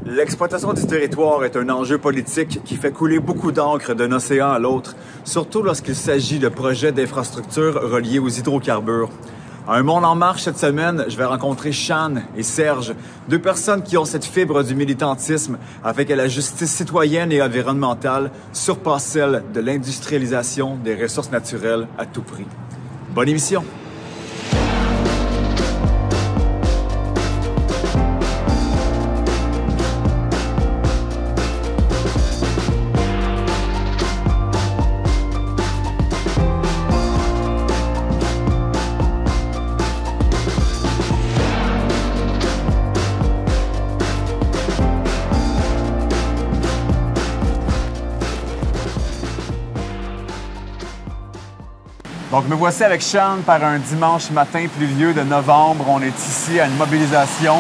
L'exploitation du territoire est un enjeu politique qui fait couler beaucoup d'encre d'un océan à l'autre, surtout lorsqu'il s'agit de projets d'infrastructures reliés aux hydrocarbures. À Un Monde en marche cette semaine, je vais rencontrer Shan et Serge, deux personnes qui ont cette fibre du militantisme afin que la justice citoyenne et environnementale surpasse celle de l'industrialisation des ressources naturelles à tout prix. Bonne émission! Donc, me voici avec Shan par un dimanche matin pluvieux de novembre. On est ici à une mobilisation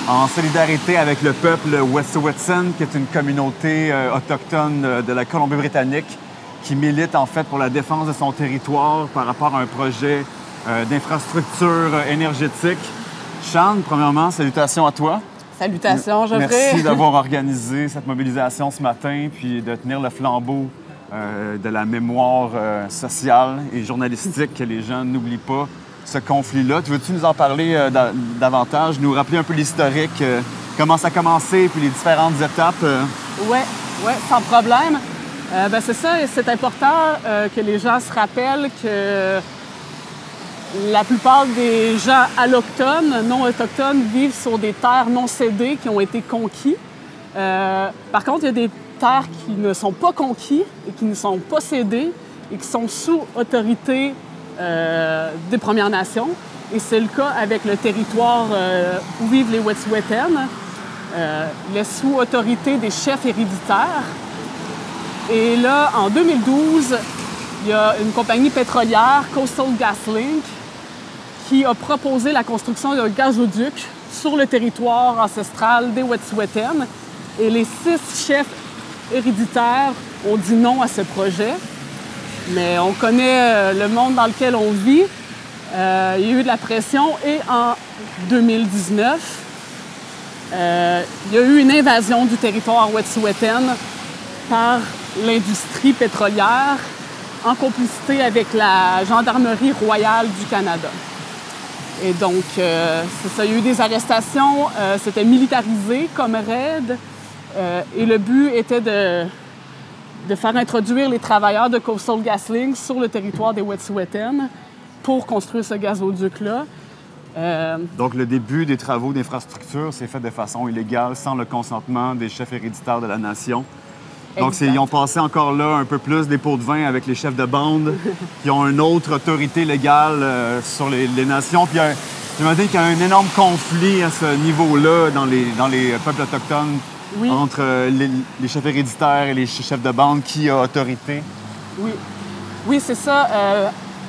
en solidarité avec le peuple Wet'suwet'en, qui est une communauté autochtone de la Colombie-Britannique qui milite en fait pour la défense de son territoire par rapport à un projet d'infrastructure énergétique. Shan, premièrement, salutations à toi. Salutations, Geoffrey. Merci d'avoir organisé cette mobilisation ce matin puis de tenir le flambeau de la mémoire sociale et journalistique que les gens n'oublient pas ce conflit-là. Veux-tu nous en parler davantage, nous rappeler un peu l'historique, comment ça a commencé, puis les différentes étapes? Oui, sans problème. C'est ça, c'est important que les gens se rappellent que la plupart des gens allochtones, non autochtones, vivent sur des terres non cédées qui ont été conquises. Par contre, il y a des terres qui ne sont pas conquises et qui ne sont pas cédées et qui sont sous autorité des Premières Nations. Et c'est le cas avec le territoire où vivent les Wet'suwet'en. Il est sous autorité des chefs héréditaires. Et là, en 2012, il y a une compagnie pétrolière, Coastal GasLink, qui a proposé la construction d'un gazoduc sur le territoire ancestral des Wet'suwet'en. Et les 6 chefs héréditaires ont dit non à ce projet. Mais on connaît le monde dans lequel on vit. Il y a eu de la pression et en 2019, il y a eu une invasion du territoire Wet'suwet'en par l'industrie pétrolière en complicité avec la Gendarmerie royale du Canada. Et donc, c'est ça, il y a eu des arrestations, c'était militarisé comme raid. Et le but était de faire introduire les travailleurs de Coastal GasLink sur le territoire des Wet'suwet'en pour construire ce gazoduc-là. Donc, le début des travaux d'infrastructure s'est fait de façon illégale, sans le consentement des chefs héréditaires de la nation. Donc, ils ont passé encore là un peu plus des pots de vin avec les chefs de bande qui ont une autre autorité légale sur les nations. Puis, j'imagine qu'il y a un énorme conflit à ce niveau-là dans les peuples autochtones. Oui. Entre les chefs héréditaires et les chefs de bande, qui a autorité? Oui, c'est ça.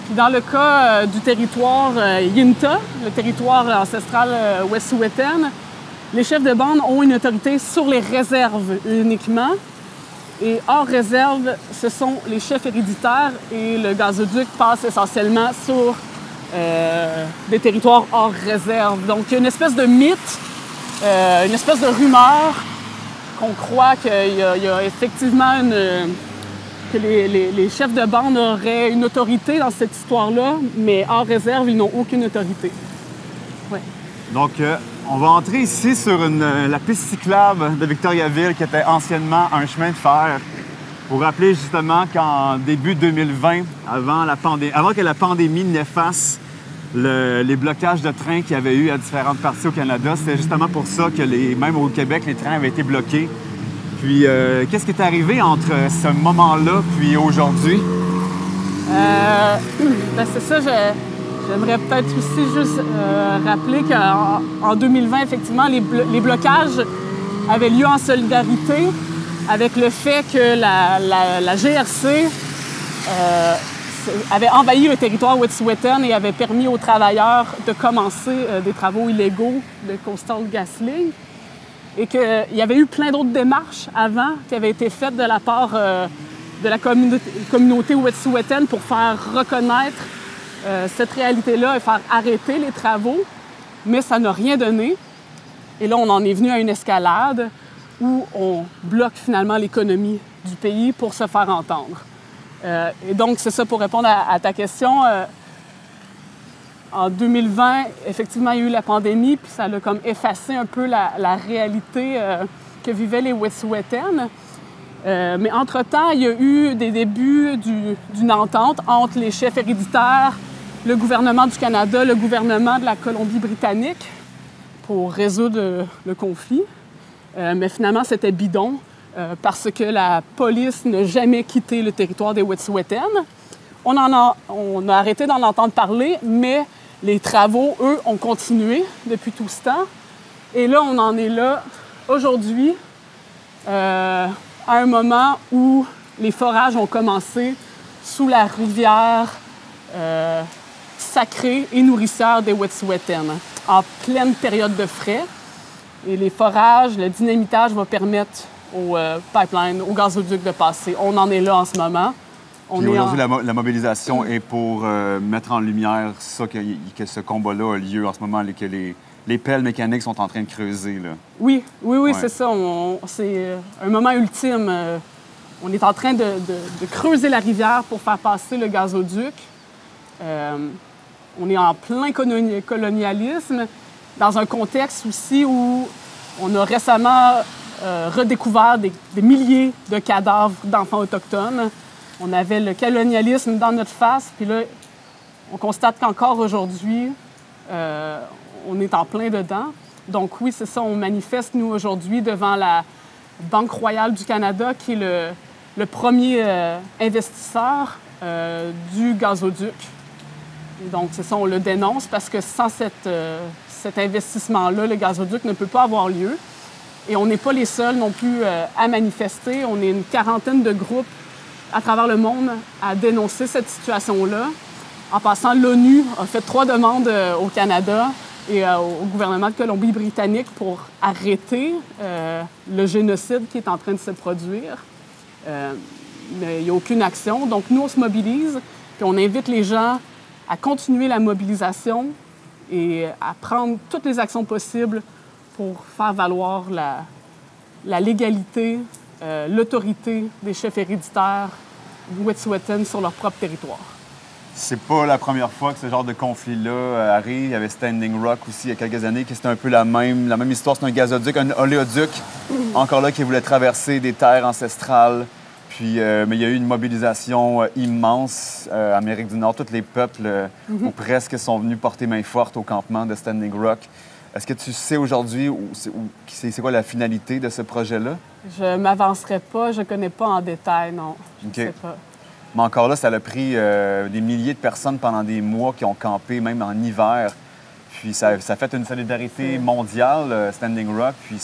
Puis dans le cas du territoire Yintah, le territoire ancestral Wet'suwet'en, les chefs de bande ont une autorité sur les réserves uniquement. Et hors réserve, ce sont les chefs héréditaires et le gazoduc passe essentiellement sur des territoires hors réserve. Donc il y a une espèce de mythe, une espèce de rumeur qu'on croit qu'il y a effectivement que les chefs de bande auraient une autorité dans cette histoire-là, mais hors réserve, ils n'ont aucune autorité. Ouais. Donc, on va entrer ici sur la piste cyclable de Victoriaville, qui était anciennement un chemin de fer. Pour rappeler justement qu'en début 2020, avant que la pandémie n'efface les blocages de trains qu'il y avait eu à différentes parties au Canada, c'était justement pour ça que même au Québec, les trains avaient été bloqués. Puis, qu'est-ce qui est arrivé entre ce moment-là puis aujourd'hui? C'est ça, j'aimerais peut-être aussi juste rappeler qu'en 2020, effectivement, les blocages avaient lieu en solidarité avec le fait que la GRC avait envahi le territoire Wet'suwet'en et avait permis aux travailleurs de commencer des travaux illégaux de Coastal GasLink. Et qu'il y avait eu plein d'autres démarches avant qui avaient été faites de la part de la communauté Wet'suwet'en pour faire reconnaître cette réalité-là et faire arrêter les travaux. Mais ça n'a rien donné. Et là, on en est venu à une escalade où on bloque finalement l'économie du pays pour se faire entendre. Et donc, c'est ça pour répondre à ta question. En 2020, effectivement, il y a eu la pandémie, puis ça a comme effacé un peu la réalité que vivaient les Wet'suwet'en. Mais entre-temps, il y a eu des débuts d'une entente entre les chefs héréditaires, le gouvernement du Canada, le gouvernement de la Colombie-Britannique pour résoudre le conflit. Mais finalement, c'était bidon parce que la police n'a jamais quitté le territoire des Wet'suwet'en. On a arrêté d'en entendre parler, mais les travaux, eux, ont continué depuis tout ce temps. Et là, on en est là aujourd'hui, à un moment où les forages ont commencé sous la rivière sacrée et nourricière des Wet'suwet'en, en pleine période de frais. Et les forages, le dynamitage va permettre au pipeline, au gazoduc de passer. On en est là en ce moment. Aujourd'hui, la mobilisation est pour mettre en lumière ça, que ce combat-là a lieu en ce moment, que les pelles mécaniques sont en train de creuser. Là. Oui, ouais. C'est ça. C'est un moment ultime. On est en train de creuser la rivière pour faire passer le gazoduc. On est en plein colonialisme, dans un contexte aussi où on a récemment redécouvert des milliers de cadavres d'enfants autochtones. On avait le colonialisme dans notre face, puis là, on constate qu'encore aujourd'hui, on est en plein dedans. Donc oui, c'est ça, on manifeste, nous, aujourd'hui, devant la Banque royale du Canada, qui est le premier investisseur du gazoduc. Et donc, c'est ça, on le dénonce parce que sans cet investissement-là, le gazoduc ne peut pas avoir lieu. Et on n'est pas les seuls non plus à manifester. On est une quarantaine de groupes à travers le monde à dénoncer cette situation-là. En passant, l'ONU a fait 3 demandes au Canada et au gouvernement de Colombie-Britannique pour arrêter le génocide qui est en train de se produire. Mais il n'y a aucune action. Donc, nous, on se mobilise, puis on invite les gens à continuer la mobilisation et à prendre toutes les actions possibles pour faire valoir la légalité, l'autorité des chefs héréditaires Wet'suwet'en sur leur propre territoire. C'est pas la première fois que ce genre de conflit-là arrive. Il y avait Standing Rock aussi il y a quelques années, qui c'était un peu la même histoire. C'est un gazoduc, un oléoduc, encore là, qui voulait traverser des terres ancestrales. Puis, mais il y a eu une mobilisation immense. Amérique du Nord, tous les peuples, ou presque, sont venus porter main forte au campement de Standing Rock. Est-ce que tu sais aujourd'hui c'est quoi la finalité de ce projet-là? Je ne m'avancerai pas, je ne connais pas en détail, non. Je ne sais pas. Mais encore là, ça a pris des milliers de personnes pendant des mois qui ont campé, même en hiver. Puis ça a fait une solidarité mondiale, Standing Rock. Puis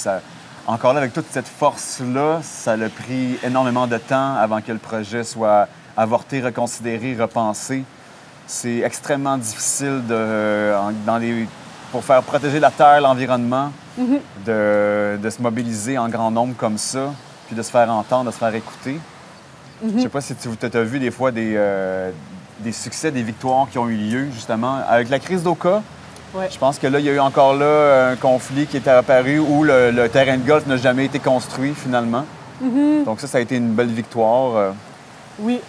encore là, avec toute cette force-là, ça a pris énormément de temps avant que le projet soit avorté, reconsidéré, repensé. C'est extrêmement difficile pour faire protéger la terre, l'environnement, de se mobiliser en grand nombre comme ça, puis de se faire entendre, de se faire écouter. Je ne sais pas si tu as vu des fois des succès, des victoires qui ont eu lieu, justement. Avec la crise d'Oka, je pense que là, il y a eu encore là un conflit qui est apparu où le terrain de golf n'a jamais été construit, finalement. Donc ça a été une belle victoire. Oui,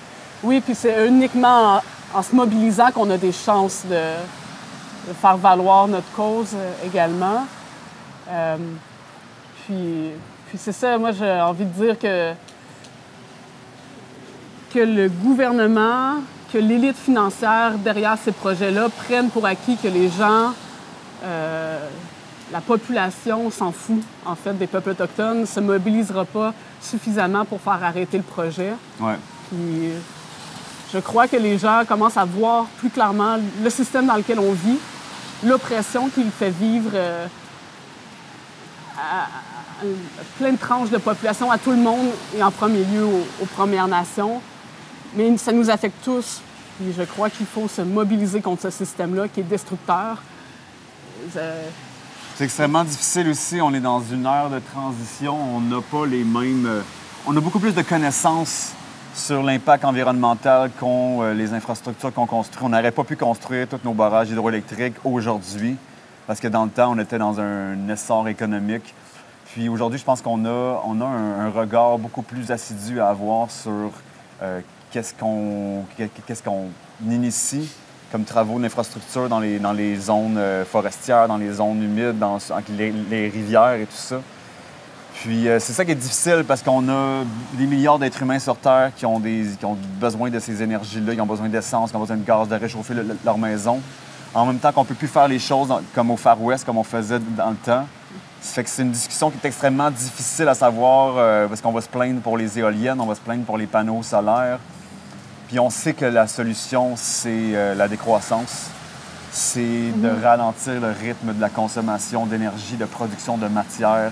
puis c'est uniquement en se mobilisant qu'on a des chances de faire valoir notre cause également. Puis c'est ça, moi j'ai envie de dire que le gouvernement, que l'élite financière derrière ces projets-là prennent pour acquis que les gens, la population s'en fout, en fait, des peuples autochtones, ne se mobilisera pas suffisamment pour faire arrêter le projet. Ouais. Puis je crois que les gens commencent à voir plus clairement le système dans lequel on vit, l'oppression qu'il fait vivre à plein de tranches de population, à tout le monde et en premier lieu aux Premières Nations. Mais ça nous affecte tous. Puis je crois qu'il faut se mobiliser contre ce système-là qui est destructeur. C'est extrêmement difficile aussi. On est dans une ère de transition. On n'a pas les mêmes... On a beaucoup plus de connaissances sur l'impact environnemental qu'ont les infrastructures qu'on construit. On n'aurait pas pu construire tous nos barrages hydroélectriques aujourd'hui parce que dans le temps, on était dans un essor économique. Puis aujourd'hui, je pense qu'on a un regard beaucoup plus assidu à avoir sur qu'est-ce qu'on initie comme travaux d'infrastructure dans les zones forestières, dans les zones humides, avec les rivières et tout ça. Puis c'est ça qui est difficile parce qu'on a des milliards d'êtres humains sur Terre qui ont besoin de ces énergies-là, qui ont besoin d'essence, qui ont besoin de gaz, de réchauffer leur maison. En même temps qu'on ne peut plus faire les choses comme au Far West, comme on faisait dans le temps. Ça fait que c'est une discussion qui est extrêmement difficile à savoir parce qu'on va se plaindre pour les éoliennes, on va se plaindre pour les panneaux solaires. Puis on sait que la solution, c'est la décroissance. C'est de ralentir le rythme de la consommation d'énergie, de production de matière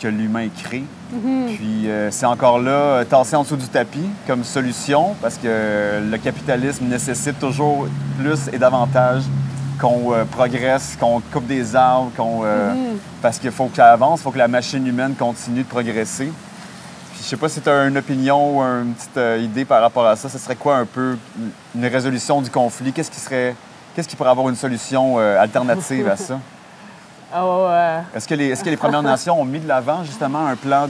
que l'humain crée. Puis c'est encore là, tassé en dessous du tapis comme solution parce que le capitalisme nécessite toujours plus et davantage qu'on progresse, qu'on coupe des arbres, parce qu'il faut que ça avance, il faut que la machine humaine continue de progresser. Puis, je sais pas si tu as une opinion ou une petite idée par rapport à ça. Ce serait quoi un peu une résolution du conflit? Qu'est-ce qui pourrait avoir une solution alternative à ça? Est-ce que les Premières Nations ont mis de l'avant justement un plan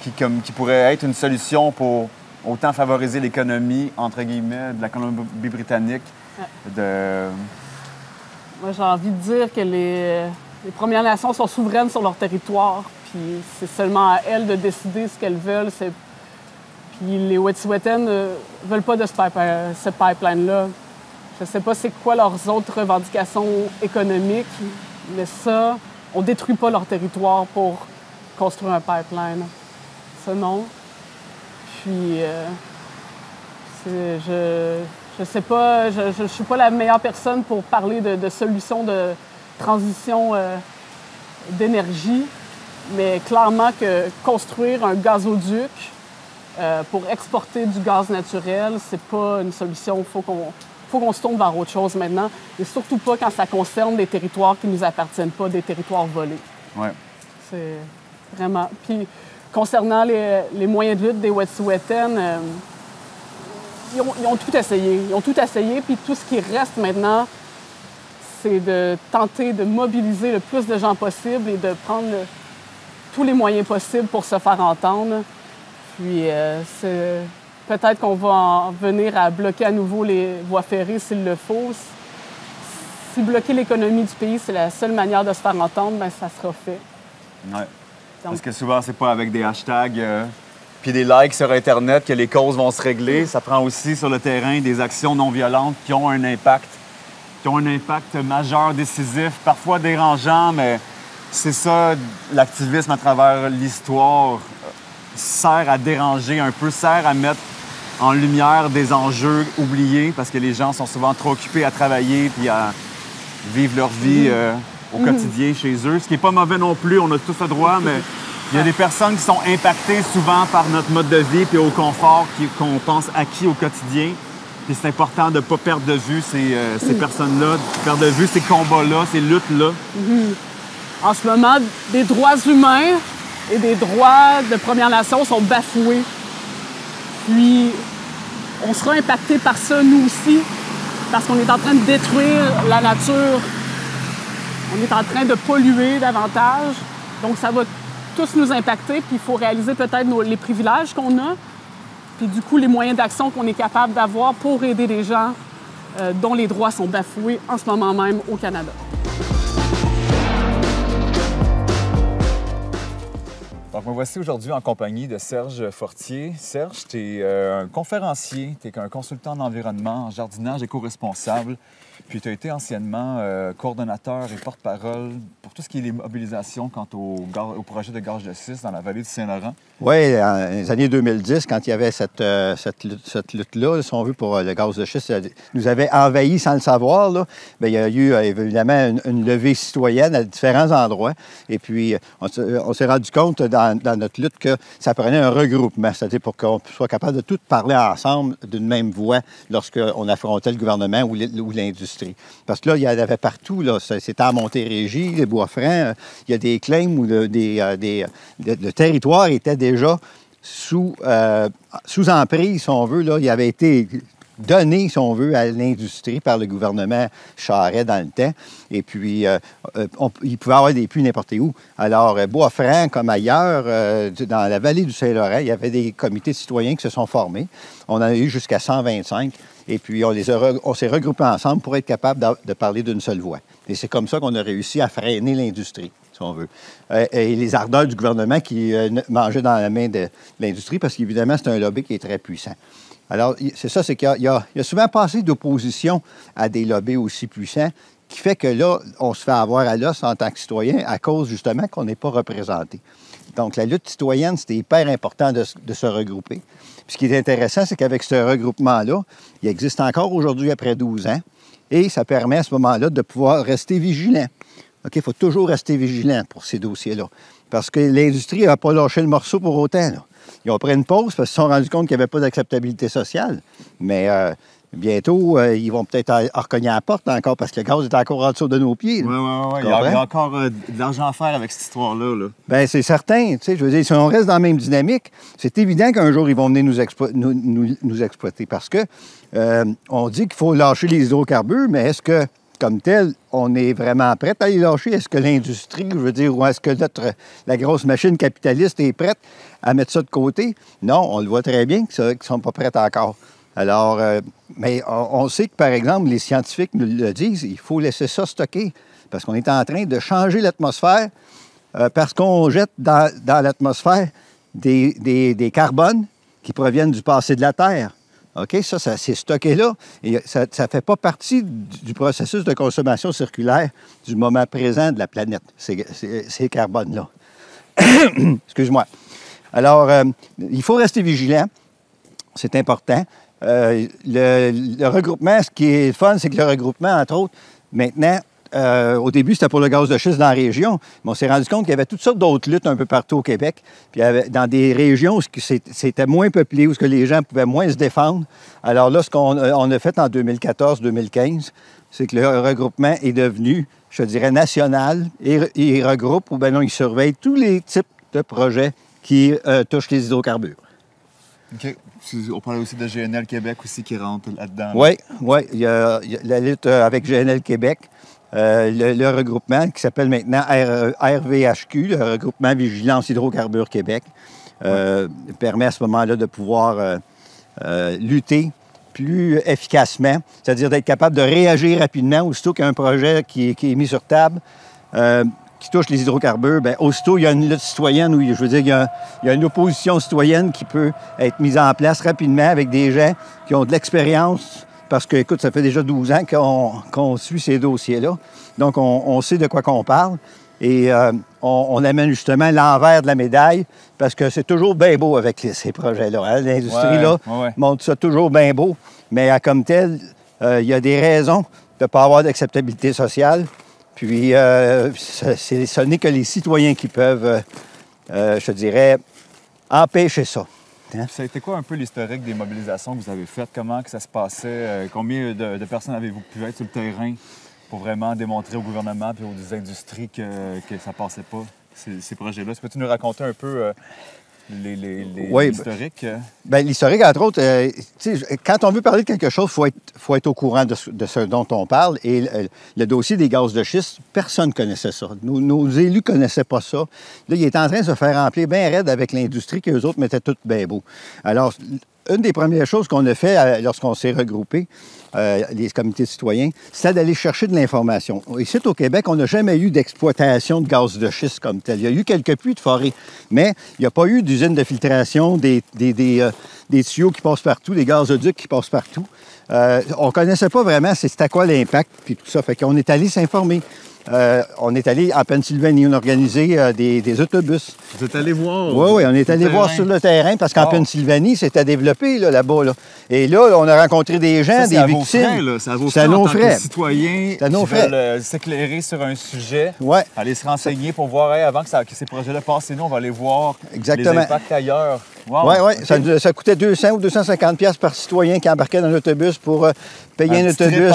qui pourrait être une solution pour autant favoriser l'économie, entre guillemets, de la Colombie-Britannique? Moi, j'ai envie de dire que les Premières Nations sont souveraines sur leur territoire, puis c'est seulement à elles de décider ce qu'elles veulent. Puis les Wet'suwet'en ne veulent pas de ce pipeline-là. Je ne sais pas c'est quoi leurs autres revendications économiques, mais ça, on ne détruit pas leur territoire pour construire un pipeline. Ça, non. Puis, je sais pas, je suis pas la meilleure personne pour parler de solutions de transition d'énergie, mais clairement que construire un gazoduc pour exporter du gaz naturel, c'est pas une solution. Il faut qu'on se tourne vers autre chose maintenant, et surtout pas quand ça concerne des territoires qui ne nous appartiennent pas, des territoires volés. Ouais. C'est vraiment... Puis, concernant les moyens de lutte des Wet'suwet'en, ils ont tout essayé. Ils ont tout essayé, puis tout ce qui reste maintenant, c'est de tenter de mobiliser le plus de gens possible et de prendre tous les moyens possibles pour se faire entendre. Puis, peut-être qu'on va en venir à bloquer à nouveau les voies ferrées s'il le faut. Si bloquer l'économie du pays, c'est la seule manière de se faire entendre, bien, ça sera fait. Oui. Parce que souvent, c'est pas avec des hashtags puis des likes sur Internet que les causes vont se régler. Ça prend aussi sur le terrain des actions non violentes qui ont un impact majeur, décisif, parfois dérangeant, mais c'est ça, l'activisme à travers l'histoire sert à déranger un peu, sert à mettre en lumière des enjeux oubliés parce que les gens sont souvent trop occupés à travailler puis à vivre leur vie au quotidien chez eux. Ce qui n'est pas mauvais non plus, on a tous le droit, mais il y a des personnes qui sont impactées souvent par notre mode de vie et au confort qu'on pense acquis au quotidien. Puis c'est important de ne pas perdre de vue ces personnes-là, de perdre de vue ces combats-là, ces luttes-là. En ce moment, des droits humains et des droits de Premières Nations sont bafoués. Puis, on sera impacté par ça, nous aussi, parce qu'on est en train de détruire la nature. On est en train de polluer davantage. Donc, ça va tous nous impacter, puis il faut réaliser peut-être les privilèges qu'on a, puis du coup, les moyens d'action qu'on est capable d'avoir pour aider les gens dont les droits sont bafoués en ce moment même au Canada. Donc, me voici aujourd'hui en compagnie de Serge Fortier. Serge, tu es un conférencier, tu es un consultant en environnement, en jardinage éco-responsable, puis tu as été anciennement coordonnateur et porte-parole pour tout ce qui est les mobilisations quant au projet de gaz de schiste dans la vallée du Saint-Laurent. Oui, dans les années 2010, quand il y avait cette lutte-là, si on veut, pour le gaz de schiste, nous avait envahis sans le savoir. Là. Bien, il y a eu évidemment une levée citoyenne à différents endroits. Et puis, on s'est rendu compte dans notre lutte que ça prenait un regroupement, c'est-à-dire pour qu'on soit capable de tous parler ensemble d'une même voix lorsqu'on affrontait le gouvernement ou l'industrie. Parce que là, il y en avait partout. Là. C'était à Montérégie, les Bois-Francs. Il y a des claims où le territoire était déjà sous emprise, si on veut. Là. Il avait été donné, si on veut, à l'industrie par le gouvernement Charest dans le temps. Et puis, il pouvait y avoir des puits n'importe où. Alors, Bois-Franc, comme ailleurs, dans la vallée du Saint-Laurent, il y avait des comités de citoyens qui se sont formés. On en a eu jusqu'à 125. Et puis, on s'est regroupés ensemble pour être capable de parler d'une seule voix. Et c'est comme ça qu'on a réussi à freiner l'industrie, si on veut. Et les ardeurs du gouvernement qui mangeaient dans la main de l'industrie, parce qu'évidemment, c'est un lobby qui est très puissant. Alors, c'est ça, c'est qu'il y a souvent passé d'opposition à des lobbies aussi puissants, qui fait que là, on se fait avoir à l'os en tant que citoyen à cause, justement, qu'on n'est pas représenté. Donc, la lutte citoyenne, c'était hyper important de se regrouper. Puis, ce qui est intéressant, c'est qu'avec ce regroupement-là, il existe encore aujourd'hui, après 12 ans, et ça permet à ce moment-là de pouvoir rester vigilant. OK? Il faut toujours rester vigilant pour ces dossiers-là. Parce que l'industrie n'a pas lâché le morceau pour autant, là. Ils ont pris une pause parce qu'ils se sont rendus compte qu'il n'y avait pas d'acceptabilité sociale. Mais bientôt, ils vont peut-être recogner à la porte encore parce que le gaz est encore en dessous de nos pieds. Oui. Il y a encore de l'argent à faire avec cette histoire-là. Là. Bien, c'est certain. Tu sais, je veux dire, si on reste dans la même dynamique, c'est évident qu'un jour, ils vont venir nous exploiter parce que on dit qu'il faut lâcher les hydrocarbures, mais est-ce que, comme tel, on est vraiment prêt à les lâcher? Est-ce que l'industrie, je veux dire, ou est-ce que la grosse machine capitaliste est prête à mettre ça de côté? Non, on le voit très bien qu'ils ne sont pas prêts encore. Alors, mais on sait que, par exemple, les scientifiques nous le disent, il faut laisser ça stocker parce qu'on est en train de changer l'atmosphère parce qu'on jette dans l'atmosphère des carbones qui proviennent du passé de la Terre. OK? Ça c'est stocké là. Et ça ne fait pas partie du processus de consommation circulaire du moment présent de la planète, ces carbones-là. Excuse-moi. Alors, il faut rester vigilant. C'est important. Le regroupement, ce qui est fun, c'est que le regroupement, entre autres, maintenant, au début, c'était pour le gaz de schiste dans la région, mais on s'est rendu compte qu'il y avait toutes sortes d'autres luttes un peu partout au Québec. Puis dans des régions où c'était moins peuplé, où les gens pouvaient moins se défendre. Alors là, ce qu'on a fait en 2014-2015, c'est que le regroupement est devenu, je dirais, national et il regroupe, ou bien non, il surveille tous les types de projets qui touchent les hydrocarbures. OK. On parlait aussi de GNL Québec aussi qui rentre là-dedans. Oui. Il y a la lutte avec GNL Québec. Le regroupement qui s'appelle maintenant RVHQ, le regroupement Vigilance Hydrocarbures Québec, permet à ce moment-là de pouvoir lutter plus efficacement, c'est-à-dire d'être capable de réagir rapidement aussitôt qu'il y a un projet qui est mis sur table, qui touche les hydrocarbures. Bien, aussitôt, il y a une lutte citoyenne où, je veux dire, il y a une opposition citoyenne qui peut être mise en place rapidement avec des gens qui ont de l'expérience. Parce que, écoute, ça fait déjà 12 ans qu'on suit ces dossiers-là. Donc, on sait de quoi qu'on parle. Et on amène justement l'envers de la médaille parce que c'est toujours bien beau avec ces projets-là. Hein? L'industrie, montre ça toujours bien beau. Mais comme tel, il y a des raisons de ne pas avoir d'acceptabilité sociale. Puis, ce n'est que les citoyens qui peuvent, je dirais, empêcher ça. Hein? Ça a été quoi un peu l'historique des mobilisations que vous avez faites? Comment que ça se passait? Combien de personnes avez-vous pu être sur le terrain pour vraiment démontrer au gouvernement et aux industries que ça ne passait pas, ces projets-là? Peux-tu nous raconter un peu l'historique? Bien, l'historique, entre autres, quand on veut parler de quelque chose, il faut être au courant de ce dont on parle. Et le dossier des gaz de schiste, personne ne connaissait ça. Nos élus ne connaissaient pas ça. Là, il est en train de se faire remplir bien raide avec l'industrie qu'eux autres mettaient tout bien beau. Alors, une des premières choses qu'on a fait lorsqu'on s'est regroupés, les comités citoyens, c'était d'aller chercher de l'information. Ici, au Québec, on n'a jamais eu d'exploitation de gaz de schiste comme tel. Il y a eu quelques puits de forêt, mais il n'y a pas eu d'usine de filtration, des tuyaux qui passent partout, des gazoducs qui passent partout. On ne connaissait pas vraiment c'était quoi l'impact, puis tout ça. Fait qu'on est allé s'informer. On est allé en Pennsylvanie, on a organisé des autobus. Vous êtes allé voir? Oui, on est allé voir sur le terrain parce qu'en Pennsylvanie, c'était développé là-bas. Là. Et là, on a rencontré des gens, des victimes. C'est à vos frais, en tant que citoyens qui veulent s'éclairer sur un sujet, aller se renseigner pour voir, avant que ces projets-là passent, nous, on va aller voir les impacts ailleurs. Wow. Oui, oui. Ça coûtait 200 ou 250 pièces par citoyen qui embarquait dans l'autobus pour payer un autobus,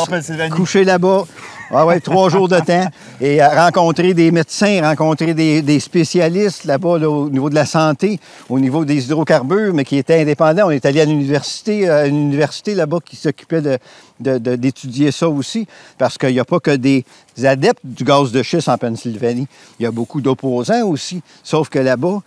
coucher là-bas. Ah ouais, 3 jours de temps. Et rencontrer des médecins, rencontrer des spécialistes là-bas là, au niveau de la santé, au niveau des hydrocarbures, mais qui étaient indépendants. On est allé à une université là-bas qui s'occupait d'étudier ça aussi, parce qu'il n'y a pas que des adeptes du gaz de schiste en Pennsylvanie. Il y a beaucoup d'opposants aussi, sauf que là-bas,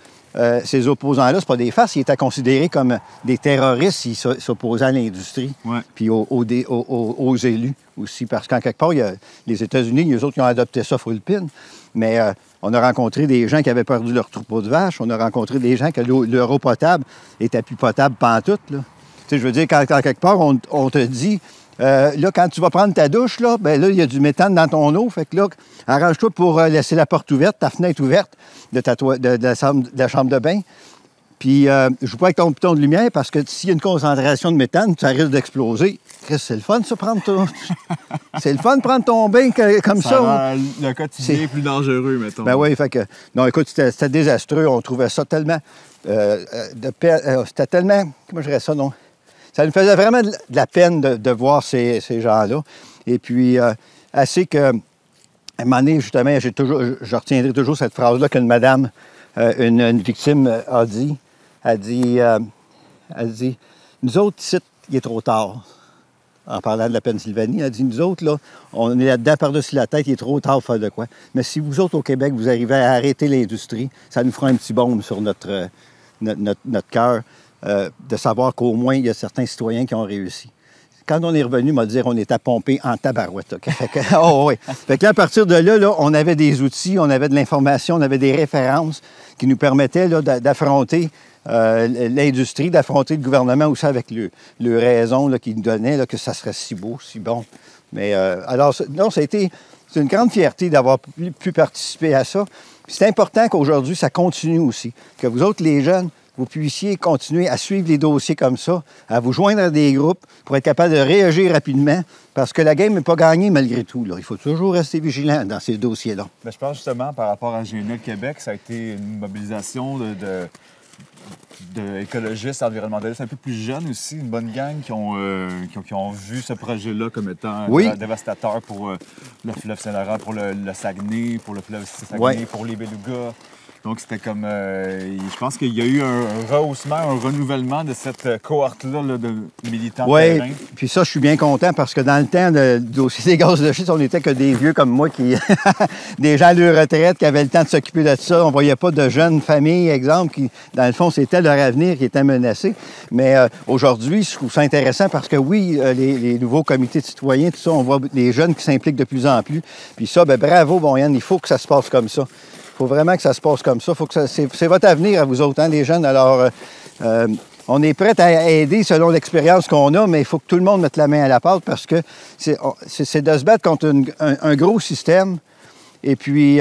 ces opposants-là, c'est pas des farces, ils étaient considérés comme des terroristes s'ils s'opposaient à l'industrie, puis aux élus aussi, parce qu'en quelque part, il y a les États-Unis, eux autres, qui ont adopté ça full pin, mais on a rencontré des gens qui avaient perdu leur troupeau de vaches, on a rencontré des gens que leur eau potable était plus potable pantoute, là. Tu sais, je veux dire, quand quelque part, on te dit... là, quand tu vas prendre ta douche, là, ben là, il y a du méthane dans ton eau. Fait que là, arrange-toi pour laisser la porte ouverte, ta fenêtre ouverte de la chambre de bain. Puis, je joue pas avec ton piton de lumière parce que s'il y a une concentration de méthane, ça risque d'exploser. Chris, c'est le fun, ça, c'est le fun de prendre ton bain comme ça. Rend le quotidien plus dangereux, mettons. Ben oui, fait que... Non, écoute, c'était désastreux. On trouvait ça tellement... c'était tellement... Comment je dirais ça, non? Ça nous faisait vraiment de la peine de voir ces gens-là. Et puis, assez que, à un moment donné, justement, je retiendrai toujours cette phrase-là qu'une madame, une victime a dit. Elle dit, nous autres, ici, il est trop tard. En parlant de la Pennsylvanie, elle dit, nous autres, là, on est là-dedans par-dessus la tête, il est trop tard pour faire de quoi. Mais si vous autres, au Québec, vous arrivez à arrêter l'industrie, ça nous fera un petit baume sur notre cœur. De savoir qu'au moins, il y a certains citoyens qui ont réussi. Quand on est revenu, m'a dit on était pompé en tabarouette. Okay? Fait que là, à partir de là, on avait des outils, on avait de l'information, on avait des références qui nous permettaient là, d'affronter l'industrie, d'affronter le gouvernement aussi avec le raison qu'il nous donnait, là, que ça serait si beau, si bon. Mais alors, non, c'est une grande fierté d'avoir pu participer à ça. C'est important qu'aujourd'hui, ça continue aussi. Que vous autres, les jeunes, vous puissiez continuer à suivre les dossiers comme ça, à vous joindre à des groupes pour être capable de réagir rapidement, parce que la game n'est pas gagnée malgré tout. Là. Il faut toujours rester vigilant dans ces dossiers-là. Bien, je pense justement, par rapport à GNL Québec, ça a été une mobilisation d'écologistes environnementalistes un peu plus jeunes aussi, une bonne gang qui ont vu ce projet-là comme étant dévastateur pour le fleuve Saint-Laurent, pour le Saguenay, pour le fleuve Saguenay, pour les Belugas. Donc, c'était comme... je pense qu'il y a eu un rehaussement, un renouvellement de cette cohorte-là là, de militants de terrain. Oui, puis ça, je suis bien content parce que dans le temps du dossier des gaz de schiste, on n'était que des vieux comme moi, des gens à leur retraite qui avaient le temps de s'occuper de ça. On ne voyait pas de jeunes familles, exemple, qui, dans le fond, c'était leur avenir qui était menacé. Mais aujourd'hui, je trouve ça intéressant parce que oui, les nouveaux comités de citoyens, tout ça, on voit les jeunes qui s'impliquent de plus en plus. Puis ça, bien, bravo, bon Yann, il faut que ça se passe comme ça. Il faut vraiment que ça se passe comme ça. C'est votre avenir à vous autres, hein, les jeunes. Alors, on est prêts à aider selon l'expérience qu'on a, mais il faut que tout le monde mette la main à la pâte parce que c'est de se battre contre un gros système. Et puis,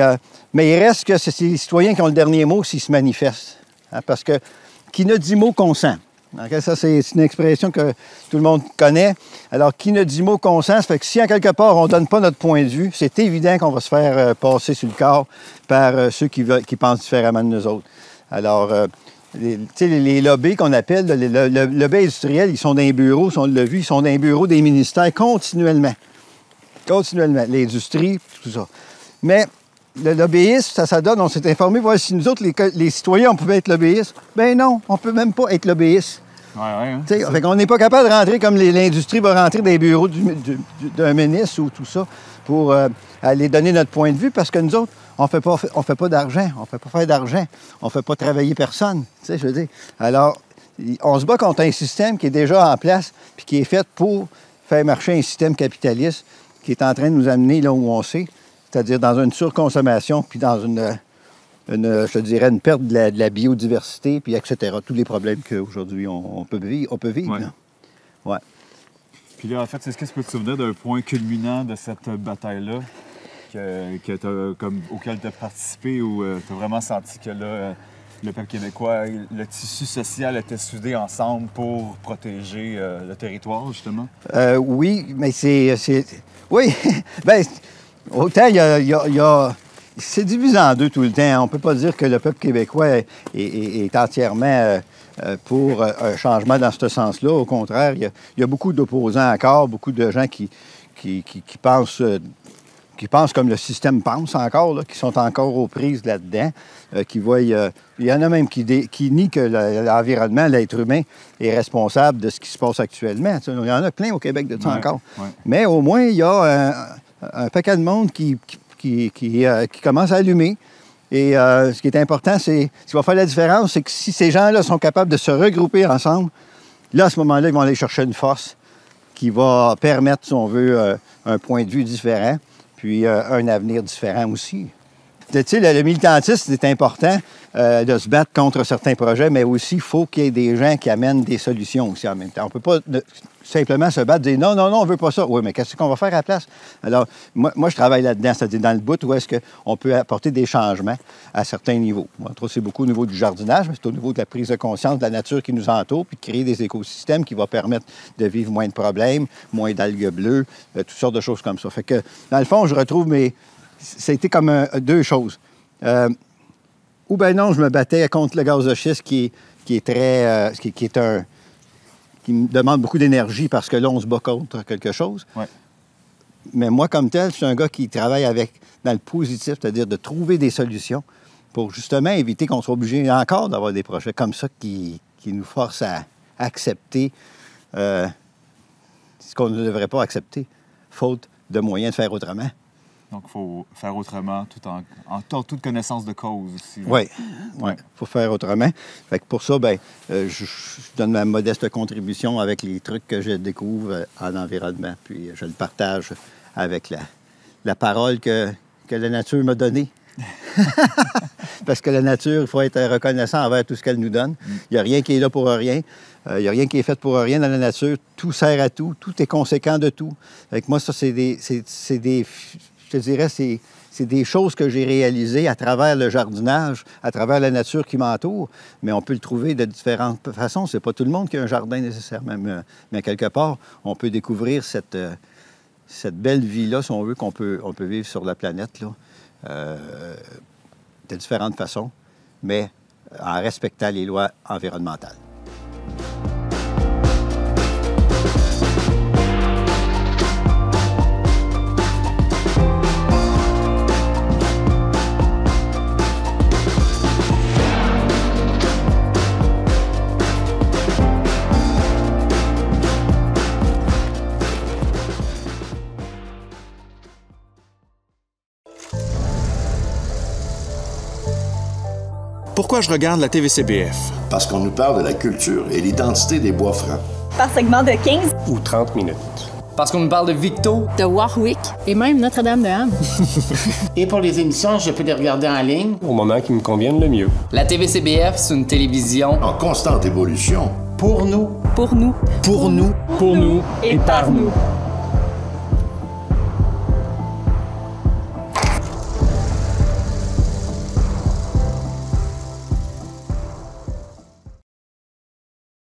mais il reste que c'est les citoyens qui ont le dernier mot s'ils se manifestent. Hein, parce que qui ne dit mot consent. Okay, ça, c'est une expression que tout le monde connaît. Alors, qui ne dit mot consent, ça fait que si, en quelque part, on ne donne pas notre point de vue, c'est évident qu'on va se faire passer sur le corps par ceux qui pensent différemment de nous autres. Alors, les lobbies qu'on appelle, les lobbies industriels, ils sont dans les bureaux, on l'a vu, ils sont dans les bureaux des ministères continuellement. Continuellement. L'industrie, tout ça. Mais le lobbyiste, ça donne, on s'est informé, voir si nous autres, les citoyens, on pouvait être lobbyistes. Ben non, on ne peut même pas être lobbyiste. Fait qu'on n'est pas capable de rentrer comme l'industrie va rentrer dans les bureaux d'un ministre ou tout ça pour aller donner notre point de vue parce que nous autres, on ne fait pas d'argent, on ne fait pas faire d'argent, on ne fait pas travailler personne. Je veux dire. Alors, on se bat contre un système qui est déjà en place puis qui est fait pour faire marcher un système capitaliste qui est en train de nous amener là où on sait. C'est-à-dire dans une surconsommation, puis dans je te dirais, une perte de la biodiversité, puis etc. Tous les problèmes qu'aujourd'hui on peut vivre. Ouais. Ouais. Puis là, en fait, est-ce que tu peux te souvenir d'un point culminant de cette bataille-là auquel tu as participé ou tu as vraiment senti que là, le peuple québécois, le tissu social était soudé ensemble pour protéger le territoire, justement? Oui, mais c'est... Oui, bien... Autant il y a c'est divisé en deux tout le temps. On ne peut pas dire que le peuple québécois est entièrement pour un changement dans ce sens-là. Au contraire, il y a beaucoup d'opposants encore, beaucoup de gens qui pensent comme le système pense encore, là, qui sont encore aux prises là-dedans, qui voient... il y en a même qui nient que l'environnement, l'être humain, est responsable de ce qui se passe actuellement. Il y en a plein au Québec de ça encore. Ouais. Mais au moins, il y a un paquet de monde qui commence à allumer. Et ce qui est important, ce qui va faire la différence, c'est que si ces gens-là sont capables de se regrouper ensemble, là, à ce moment-là, ils vont aller chercher une force qui va permettre, si on veut, un point de vue différent, puis un avenir différent aussi. Tu sais, le militantisme, c'est important de se battre contre certains projets, mais aussi, il faut qu'il y ait des gens qui amènent des solutions aussi en même temps. On ne peut pas simplement se battre et dire non, on ne veut pas ça. Oui, mais qu'est-ce qu'on va faire à la place? Alors, moi je travaille là-dedans, c'est-à-dire dans le bout où est-ce qu'on peut apporter des changements à certains niveaux. Entre autres, c'est beaucoup au niveau du jardinage, mais c'est au niveau de la prise de conscience de la nature qui nous entoure, puis de créer des écosystèmes qui vont permettre de vivre moins de problèmes, moins d'algues bleues, toutes sortes de choses comme ça. Fait que, dans le fond, je retrouve ça a été comme deux choses. Ou bien non, je me battais contre le gaz de schiste qui me demande beaucoup d'énergie parce que là, on se bat contre quelque chose. Ouais. Mais moi, comme tel, je suis un gars qui travaille dans le positif, c'est-à-dire de trouver des solutions pour justement éviter qu'on soit obligé encore d'avoir des projets comme ça qui nous forcent à accepter ce qu'on ne devrait pas accepter, faute de moyens de faire autrement. Donc, il faut faire autrement, tout en toute connaissance de cause aussi. Oui, il faut faire autrement. Fait que pour ça, je donne ma modeste contribution avec les trucs que je découvre en environnement, puis je le partage avec la parole que la nature m'a donnée. Parce que la nature, il faut être reconnaissant envers tout ce qu'elle nous donne. Il n'y a rien qui est là pour rien. Il n'y a rien qui est fait pour rien dans la nature. Tout sert à tout. Tout est conséquent de tout. Fait que moi, ça, je te dirais, c'est des choses que j'ai réalisées à travers le jardinage, à travers la nature qui m'entoure, mais on peut le trouver de différentes façons. C'est pas tout le monde qui a un jardin nécessairement, mais quelque part, on peut découvrir cette belle vie-là, si on veut, qu'on peut vivre sur la planète, là, de différentes façons, mais en respectant les lois environnementales. Pourquoi je regarde la TVCBF? Parce qu'on nous parle de la culture et l'identité des Bois-Francs. Par segment de 15 ou 30 minutes. Parce qu'on nous parle de Victo, de Warwick et même Notre-Dame-de-Ham. Et pour les émissions, je peux les regarder en ligne. Au moment qui me convienne le mieux. La TVCBF, c'est une télévision en constante évolution. Pour nous. Pour nous. Pour nous. Pour nous. Et par nous.